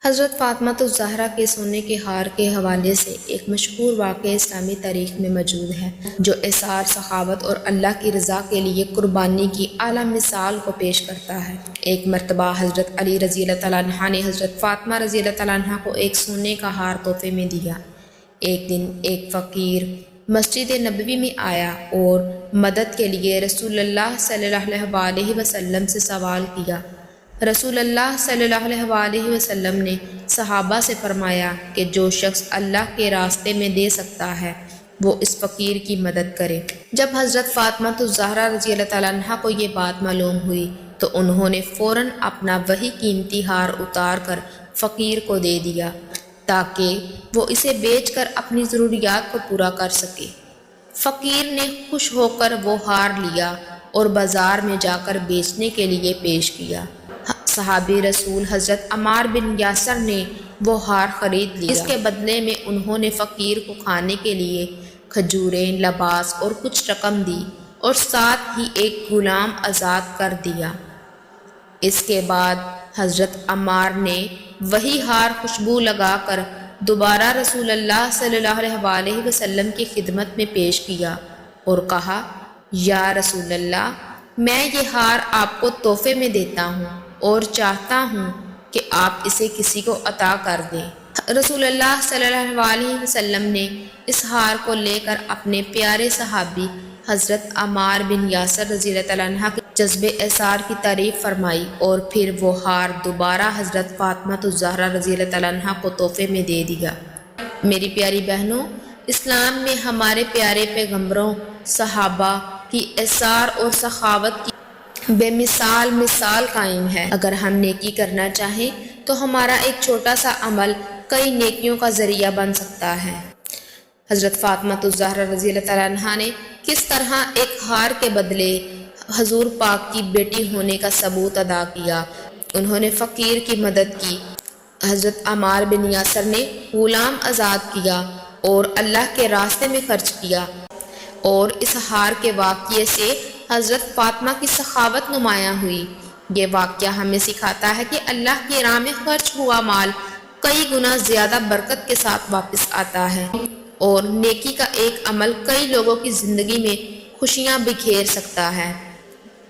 حضرت فاطمہ الزہرا کے سونے کے ہار کے حوالے سے ایک مشہور واقعہ اسلامی تاریخ میں موجود ہے جو اثار سخاوت اور اللہ کی رضا کے لیے قربانی کی اعلیٰ مثال کو پیش کرتا ہے۔ ایک مرتبہ حضرت علی رضی اللہ تعالیٰ عنہ نے حضرت فاطمہ رضی اللہ تعالیٰ عنہ کو ایک سونے کا ہار تحفے میں دیا۔ ایک دن ایک فقیر مسجد نبوی میں آیا اور مدد کے لیے رسول اللہ صلی اللہ علیہ وسلم سے سوال کیا۔ رسول اللہ صلی اللہ علیہ وسلم نے صحابہ سے فرمایا کہ جو شخص اللہ کے راستے میں دے سکتا ہے وہ اس فقیر کی مدد کرے۔ جب حضرت فاطمہ الزہرا رضی اللہ تعالیٰ عنہ کو یہ بات معلوم ہوئی تو انہوں نے فوراً اپنا وہی قیمتی ہار اتار کر فقیر کو دے دیا تاکہ وہ اسے بیچ کر اپنی ضروریات کو پورا کر سکے۔ فقیر نے خوش ہو کر وہ ہار لیا اور بازار میں جا کر بیچنے کے لیے پیش کیا۔ صحابی رسول حضرت عمار بن یاسر نے وہ ہار خرید لیا۔ اس کے بدلے میں انہوں نے فقیر کو کھانے کے لیے کھجوریں، لباس اور کچھ رقم دی اور ساتھ ہی ایک غلام آزاد کر دیا۔ اس کے بعد حضرت عمار نے وہی ہار خوشبو لگا کر دوبارہ رسول اللہ صلی اللہ علیہ وسلم کی خدمت میں پیش کیا اور کہا، یا رسول اللہ، میں یہ ہار آپ کو تحفے میں دیتا ہوں اور چاہتا ہوں کہ آپ اسے کسی کو عطا کر دیں۔ رسول اللہ صلی اللہ علیہ وسلم نے اس ہار کو لے کر اپنے پیارے صحابی حضرت عمار بن یاسر رضی اللہ تعالیٰ عنہ کے جذب اثار کی تعریف فرمائی اور پھر وہ ہار دوبارہ حضرت فاطمہ الزہرا رضی اللہ تعالیٰ عنہ کو تحفے میں دے دیا۔ میری پیاری بہنوں، اسلام میں ہمارے پیارے پیغمبروں، صحابہ کی اثار اور سخاوت کی بے مثال قائم ہے۔ اگر ہم نیکی کرنا چاہیں تو ہمارا ایک چھوٹا سا عمل کئی نیکیوں کا ذریعہ بن سکتا ہے۔ حضرت فاطمہ الزہرا رضی اللہ تعالیٰ عنہ نے کس طرح ایک ہار کے بدلے حضور پاک کی بیٹی ہونے کا ثبوت ادا کیا۔ انہوں نے فقیر کی مدد کی، حضرت عمار بن یاسر نے غلام آزاد کیا اور اللہ کے راستے میں خرچ کیا، اور اس ہار کے واقعے سے حضرت فاطمہ کی سخاوت نمایاں ہوئی۔ یہ واقعہ ہمیں سکھاتا ہے کہ اللہ کی راہ میں خرچ ہوا مال کئی گنا زیادہ برکت کے ساتھ واپس آتا ہے، اور نیکی کا ایک عمل کئی لوگوں کی زندگی میں خوشیاں بکھیر سکتا ہے۔